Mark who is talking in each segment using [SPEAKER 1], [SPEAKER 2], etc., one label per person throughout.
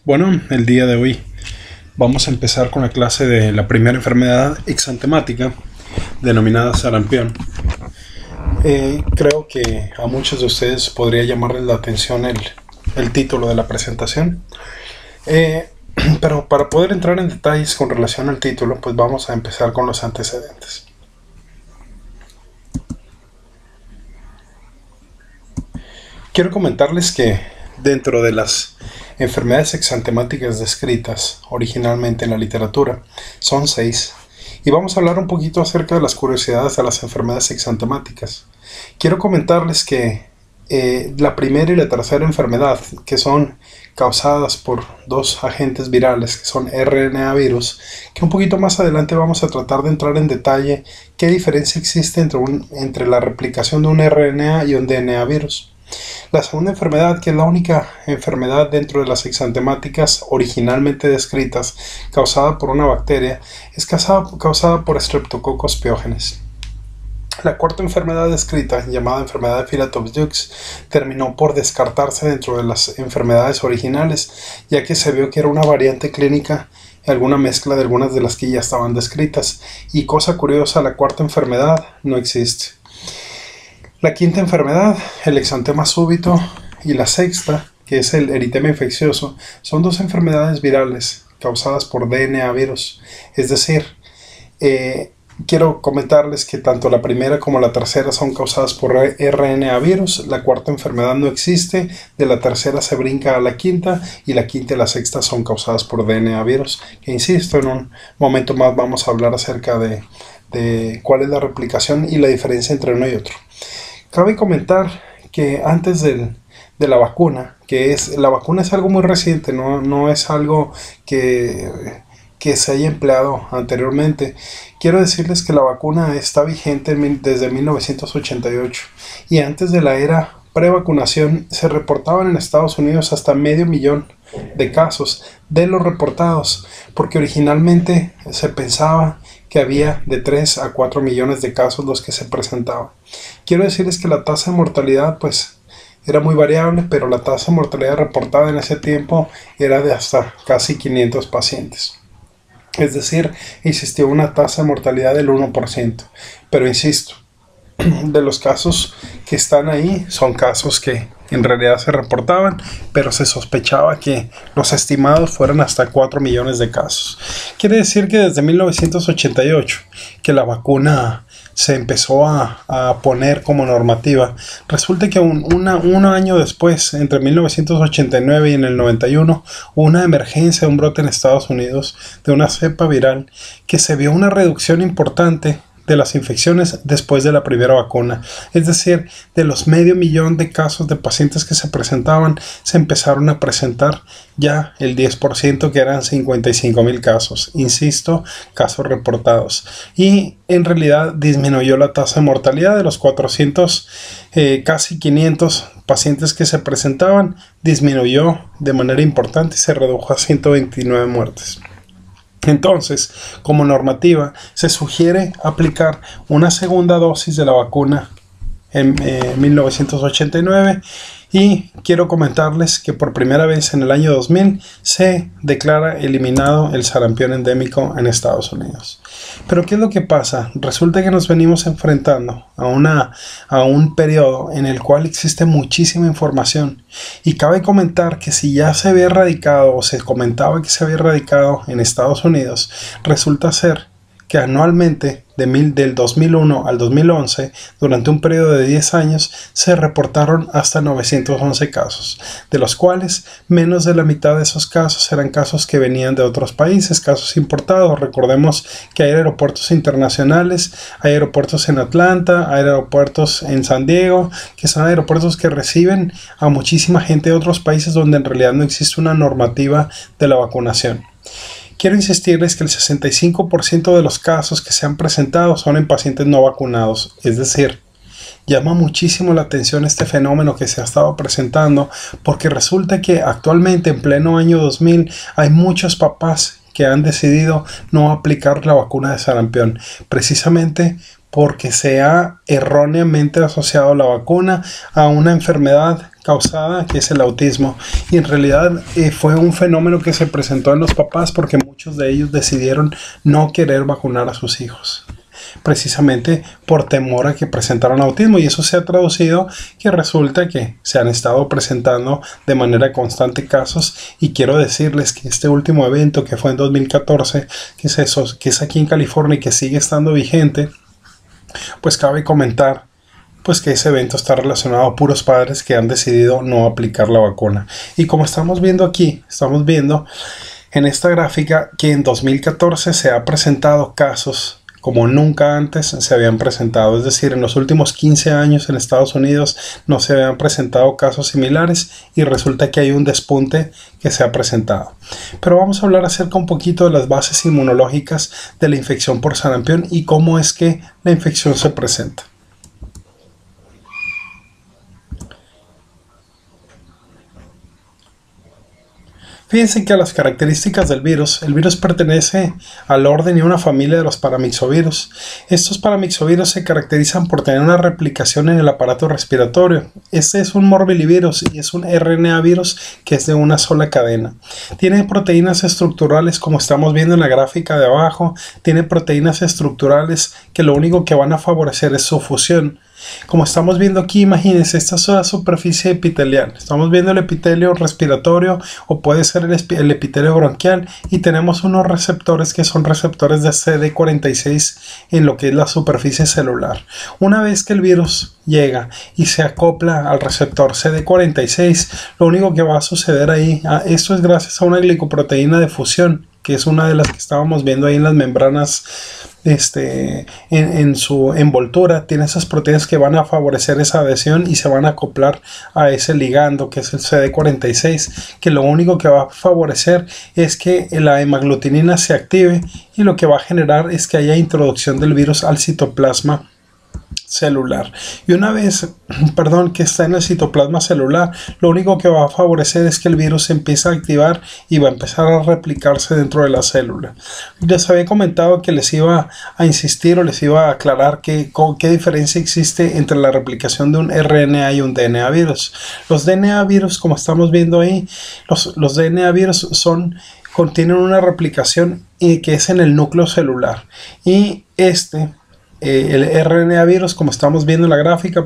[SPEAKER 1] Bueno, el día de hoy vamos a empezar con la clase de la primera enfermedad exantemática denominada sarampión. Creo que a muchos de ustedes podría llamarles la atención el título de la presentación. Pero para poder entrar en detalles con relación al título, pues vamos a empezar con los antecedentes. Quiero comentarles que dentro de las enfermedades exantemáticas descritas originalmente en la literatura son 6, y vamos a hablar un poquito acerca de las curiosidades de las enfermedades exantemáticas. Quiero comentarles que la primera y la tercera enfermedad, que son causadas por dos agentes virales, que son RNA virus, que un poquito más adelante vamos a tratar de entrar en detalle qué diferencia existe entre la replicación de un RNA y un DNA virus. La segunda enfermedad, que es la única enfermedad dentro de las exantemáticas originalmente descritas causada por una bacteria, es causada por Streptococcus pyogenes. La cuarta enfermedad descrita, llamada enfermedad de Philatovs-Dux, terminó por descartarse dentro de las enfermedades originales, ya que se vio que era una variante clínica, alguna mezcla de algunas de las que ya estaban descritas, y cosa curiosa, la cuarta enfermedad no existe. La quinta enfermedad, el exantema súbito, y la sexta, que es el eritema infeccioso, son dos enfermedades virales causadas por DNA virus. Es decir, quiero comentarles que tanto la primera como la tercera son causadas por RNA virus, la cuarta enfermedad no existe, de la tercera se brinca a la quinta, y la quinta y la sexta son causadas por DNA virus, que insisto, en un momento más vamos a hablar acerca de cuál es la replicación y la diferencia entre uno y otro. Cabe comentar que antes de la vacuna, la vacuna es algo muy reciente, no es algo que se haya empleado anteriormente. Quiero decirles que la vacuna está vigente desde 1988, y antes de la era prevacunación se reportaban en Estados Unidos hasta 500,000 de casos de los reportados, porque originalmente se pensaba que había de 3 a 4 millones de casos los que se presentaban. Quiero decirles que la tasa de mortalidad pues era muy variable, pero la tasa de mortalidad reportada en ese tiempo era de hasta casi 500 pacientes. Es decir, existía una tasa de mortalidad del 1%. Pero insisto, de los casos que están ahí son casos que en realidad se reportaban, pero se sospechaba que los estimados fueran hasta 4 millones de casos. Quiere decir que desde 1988 que la vacuna se empezó a poner como normativa. Resulta que un año después, entre 1989 y en el 91, hubo una emergencia, un brote en Estados Unidos de una cepa viral que se vio una reducción importante de las infecciones después de la primera vacuna. Es decir, de los 500,000 de casos de pacientes que se presentaban, se empezaron a presentar ya el 10%, que eran 55,000 casos. Insisto, casos reportados. Y en realidad disminuyó la tasa de mortalidad de los 400, casi 500 pacientes que se presentaban, disminuyó de manera importante y se redujo a 129 muertes. Entonces, como normativa, se sugiere aplicar una segunda dosis de la vacuna en 1989, y quiero comentarles que por primera vez en el año 2000 se declara eliminado el sarampión endémico en Estados Unidos. Pero ¿qué es lo que pasa? Resulta que nos venimos enfrentando a un periodo en el cual existe muchísima información, y cabe comentar que si ya se había erradicado o se comentaba que se había erradicado en Estados Unidos, resulta ser que anualmente del 2001 al 2011, durante un periodo de 10 años, se reportaron hasta 911 casos, de los cuales menos de la mitad de esos casos eran casos que venían de otros países, casos importados. Recordemos que hay aeropuertos internacionales, hay aeropuertos en Atlanta, hay aeropuertos en San Diego, que son aeropuertos que reciben a muchísima gente de otros países donde en realidad no existe una normativa de la vacunación. Quiero insistirles que el 65% de los casos que se han presentado son en pacientes no vacunados. Es decir, llama muchísimo la atención este fenómeno que se ha estado presentando, porque resulta que actualmente, en pleno año 2000, hay muchos papás que han decidido no aplicar la vacuna de sarampión, precisamente porque se ha erróneamente asociado la vacuna a una enfermedad causada, que es el autismo. Y en realidad fue un fenómeno que se presentó en los papás porque muchos de ellos decidieron no querer vacunar a sus hijos, precisamente por temor a que presentaran autismo, y eso se ha traducido que resulta que se han estado presentando de manera constante casos. Y quiero decirles que este último evento, que fue en 2014, que es aquí en California y que sigue estando vigente, pues cabe comentar pues que ese evento está relacionado a puros padres que han decidido no aplicar la vacuna. Y como estamos viendo aquí, estamos viendo en esta gráfica que en 2014 se ha presentado casos como nunca antes se habían presentado. Es decir, en los últimos 15 años en Estados Unidos no se habían presentado casos similares, y resulta que hay un despunte que se ha presentado. Pero vamos a hablar acerca un poquito de las bases inmunológicas de la infección por sarampión y cómo es que la infección se presenta. Fíjense que a las características del virus, el virus pertenece al orden y una familia de los paramyxovirus. Estos paramyxovirus se caracterizan por tener una replicación en el aparato respiratorio. Este es un morbillivirus y es un RNA virus que es de una sola cadena. Tiene proteínas estructurales, como estamos viendo en la gráfica de abajo. Tiene proteínas estructurales que lo único que van a favorecer es su fusión. Como estamos viendo aquí, imagínense, esta es la superficie epitelial. Estamos viendo el epitelio respiratorio o puede ser el epitelio bronquial, y tenemos unos receptores que son receptores de CD46 en lo que es la superficie celular. Una vez que el virus llega y se acopla al receptor CD46, lo único que va a suceder ahí, esto es gracias a una glicoproteína de fusión, que es una de las que estábamos viendo ahí en las membranas, en su envoltura. Tiene esas proteínas que van a favorecer esa adhesión y se van a acoplar a ese ligando que es el CD46, que lo único que va a favorecer es que la hemaglutinina se active, y lo que va a generar es que haya introducción del virus al citoplasma celular. Y una vez, que está en el citoplasma celular, lo único que va a favorecer es que el virus se empiece a activar y va a empezar a replicarse dentro de la célula. Les había comentado que les iba a insistir o les iba a aclarar qué diferencia existe entre la replicación de un RNA y un DNA virus. Los DNA virus, como estamos viendo ahí, los DNA virus contienen una replicación que es en el núcleo celular, y el RNA virus, como estamos viendo en la gráfica,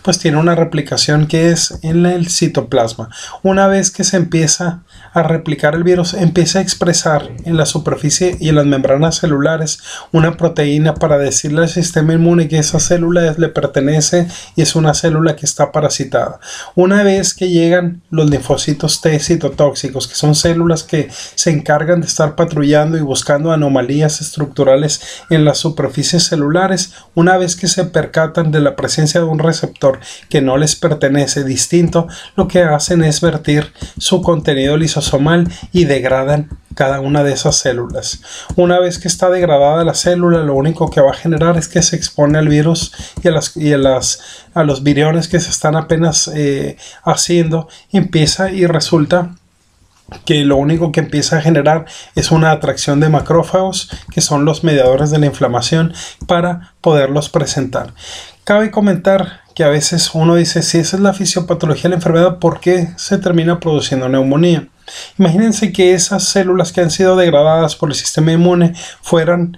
[SPEAKER 1] pues tiene una replicación que es en el citoplasma. Una vez que se empieza a replicar el virus, empieza a expresar en la superficie y en las membranas celulares una proteína para decirle al sistema inmune que esa célula le pertenece y es una célula que está parasitada. Una vez que llegan los linfocitos T citotóxicos, que son células que se encargan de estar patrullando y buscando anomalías estructurales en las superficies celulares, una vez que se percatan de la presencia de un receptor que no les pertenece distinto, lo que hacen es vertir su contenido lisosomal y degradan cada una de esas células. Una vez que está degradada la célula, lo único que va a generar es que se expone al virus y a los viriones que se están apenas haciendo, y resulta que lo único que empieza a generar es una atracción de macrófagos, que son los mediadores de la inflamación, para poderlos presentar. Cabe comentar que a veces uno dice, si esa es la fisiopatología de la enfermedad, ¿por qué se termina produciendo neumonía? Imagínense que esas células que han sido degradadas por el sistema inmune fueran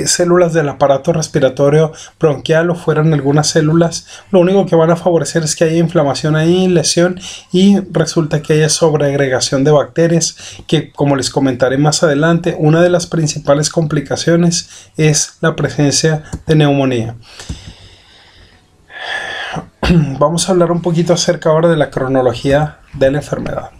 [SPEAKER 1] células del aparato respiratorio bronquial, o fueran algunas células. Lo único que van a favorecer es que haya inflamación ahí, lesión, y resulta que haya sobreagregación de bacterias, que, como les comentaré más adelante, una de las principales complicaciones es la presencia de neumonía. Vamos a hablar un poquito acerca ahora de la cronología de la enfermedad.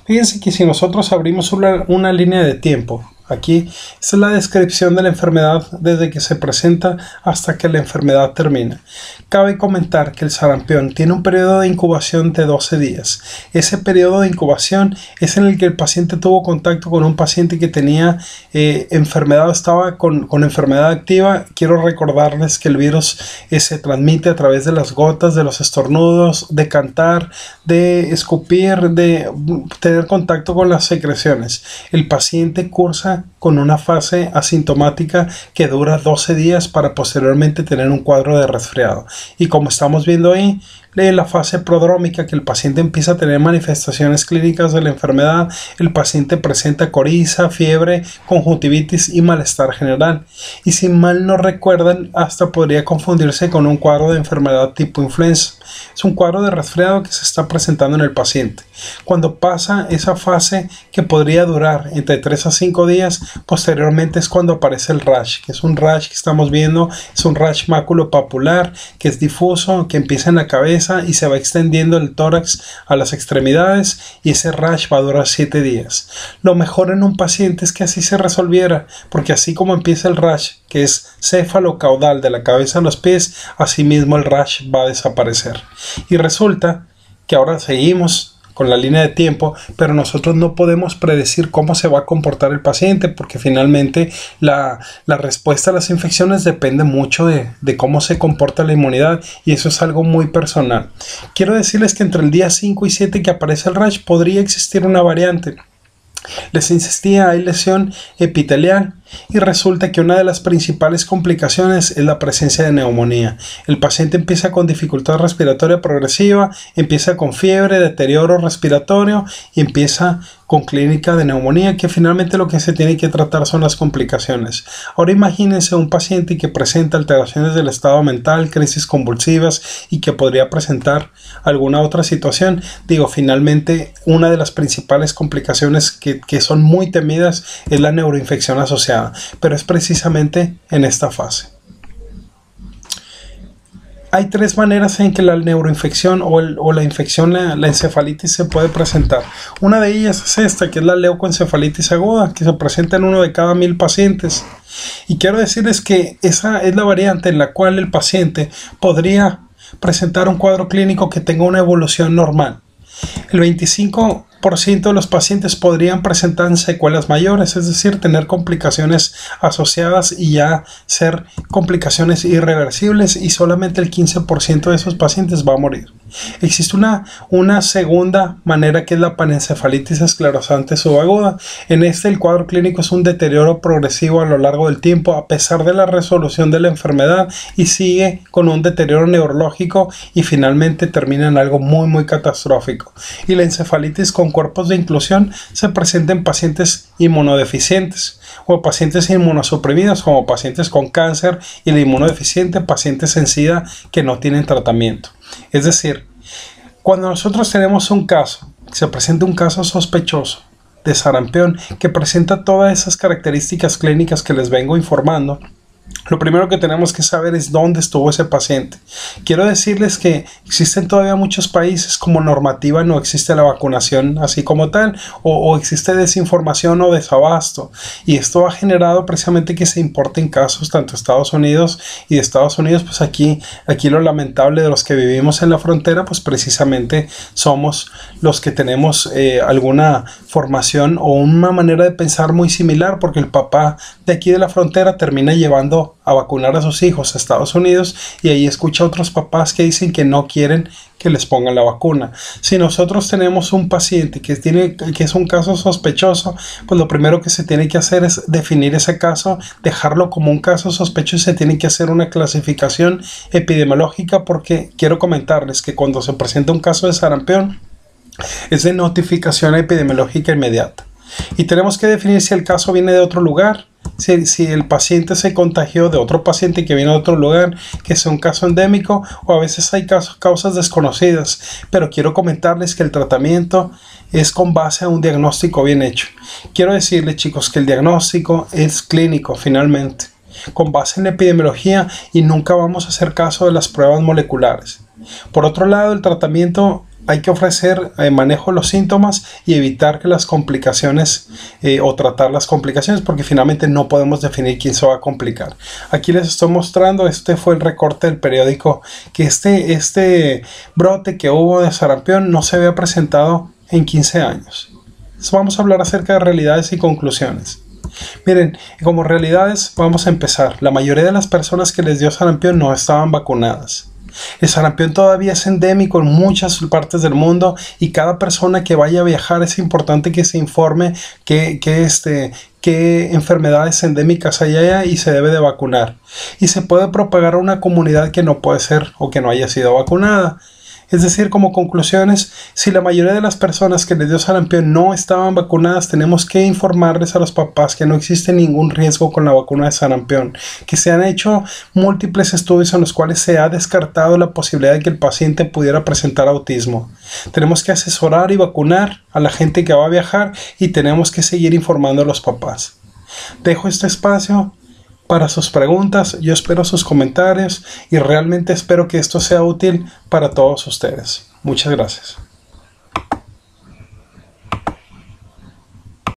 [SPEAKER 1] Fíjense que si nosotros abrimos una línea de tiempo, aquí esta es la descripción de la enfermedad desde que se presenta hasta que la enfermedad termina. Cabe comentar que el sarampión tiene un periodo de incubación de 12 días. Ese periodo de incubación es en el que el paciente tuvo contacto con un paciente que tenía enfermedad, estaba con enfermedad activa. Quiero recordarles que el virus se transmite a través de las gotas, de los estornudos, de cantar, de escupir, de tener contacto con las secreciones. El paciente cursa con una fase asintomática que dura 12 días para posteriormente tener un cuadro de resfriado. Y como estamos viendo ahí, en la fase prodrómica, que el paciente empieza a tener manifestaciones clínicas de la enfermedad. El paciente presenta coriza, fiebre, conjuntivitis y malestar general. Y si mal no recuerdan, hasta podría confundirse con un cuadro de enfermedad tipo influenza. Es un cuadro de resfriado que se está presentando en el paciente. Cuando pasa esa fase, que podría durar entre 3 a 5 días, posteriormente es cuando aparece el rash, que es un rash que estamos viendo, es un rash maculopapular, que es difuso, que empieza en la cabeza y se va extendiendo el tórax a las extremidades, y ese rash va a durar 7 días. Lo mejor en un paciente es que así se resolviera, porque así como empieza el rash, que es céfalo-caudal de la cabeza a los pies, así mismo el rash va a desaparecer. Y resulta que ahora seguimos con la línea de tiempo, pero nosotros no podemos predecir cómo se va a comportar el paciente, porque finalmente la respuesta a las infecciones depende mucho de cómo se comporta la inmunidad, y eso es algo muy personal. Quiero decirles que entre el día 5 y 7 que aparece el rash podría existir una variante. Les insistía, hay lesión epitelial, y resulta que una de las principales complicaciones es la presencia de neumonía. El paciente empieza con dificultad respiratoria progresiva, empieza con fiebre, deterioro respiratorio y empieza con clínica de neumonía, que finalmente lo que se tiene que tratar son las complicaciones. Ahora imagínense un paciente que presenta alteraciones del estado mental, crisis convulsivas y que podría presentar alguna otra situación. Finalmente una de las principales complicaciones que son muy temidas es la neuroinfección asociada, pero es precisamente en esta fase. Hay 3 maneras en que la neuroinfección o la infección, la encefalitis se puede presentar. Una de ellas es esta, que es la leucoencefalitis aguda, que se presenta en 1 de cada 1000 pacientes. Y quiero decirles que esa es la variante en la cual el paciente podría presentar un cuadro clínico que tenga una evolución normal. El 25% de los pacientes podrían presentar secuelas mayores, es decir, tener complicaciones asociadas y ya ser complicaciones irreversibles, y solamente el 15% de esos pacientes va a morir. Existe una segunda manera, que es la panencefalitis esclerosante subaguda. En el cuadro clínico es un deterioro progresivo a lo largo del tiempo a pesar de la resolución de la enfermedad, y sigue con un deterioro neurológico y finalmente termina en algo muy catastrófico. Y la encefalitis con cuerpos de inclusión se presenta en pacientes inmunodeficientes o pacientes inmunosuprimidos, como pacientes con cáncer, y la inmunodeficiente, pacientes en SIDA que no tienen tratamiento. Es decir, cuando nosotros tenemos un caso, se presenta un caso sospechoso de sarampión que presenta todas esas características clínicas que les vengo informando, lo primero que tenemos que saber es dónde estuvo ese paciente. Quiero decirles que existen todavía muchos países como normativa no existe la vacunación así como tal, o existe desinformación o desabasto, y esto ha generado precisamente que se importen casos tanto de Estados Unidos, y de Estados Unidos pues aquí lo lamentable de los que vivimos en la frontera, pues precisamente somos los que tenemos alguna formación o una manera de pensar muy similar, porque el papá de aquí de la frontera termina llevando a vacunar a sus hijos a Estados Unidos, y ahí escucha a otros papás que dicen que no quieren que les pongan la vacuna. Si nosotros tenemos un paciente que es un caso sospechoso, pues lo primero que se tiene que hacer es definir ese caso, dejarlo como un caso sospechoso, y se tiene que hacer una clasificación epidemiológica, porque quiero comentarles que cuando se presenta un caso de sarampión es de notificación epidemiológica inmediata, y tenemos que definir si el caso viene de otro lugar, si el paciente se contagió de otro paciente que viene de otro lugar, que sea un caso endémico, o a veces hay causas desconocidas. Pero quiero comentarles que el tratamiento es con base a un diagnóstico bien hecho. Quiero decirles, chicos, que el diagnóstico es clínico finalmente, con base en epidemiología, y nunca vamos a hacer caso de las pruebas moleculares. Por otro lado, el tratamiento hay que ofrecer manejo de los síntomas y evitar que las complicaciones o tratar las complicaciones, porque finalmente no podemos definir quién se va a complicar. Aquí les estoy mostrando, este fue el recorte del periódico, que este brote que hubo de sarampión no se había presentado en 15 años. Entonces vamos a hablar acerca de realidades y conclusiones. Miren, como realidades vamos a empezar. La mayoría de las personas que les dio sarampión no estaban vacunadas. El sarampión todavía es endémico en muchas partes del mundo, y cada persona que vaya a viajar es importante que se informe qué enfermedades endémicas hay allá y se debe de vacunar. Y se puede propagar a una comunidad que no puede ser o que no haya sido vacunada. Es decir, como conclusiones, si la mayoría de las personas que les dio sarampión no estaban vacunadas, tenemos que informarles a los papás que no existe ningún riesgo con la vacuna de sarampión, que se han hecho múltiples estudios en los cuales se ha descartado la posibilidad de que el paciente pudiera presentar autismo. Tenemos que asesorar y vacunar a la gente que va a viajar y tenemos que seguir informando a los papás. Dejo este espacio para sus preguntas, yo espero sus comentarios y realmente espero que esto sea útil para todos ustedes. Muchas gracias.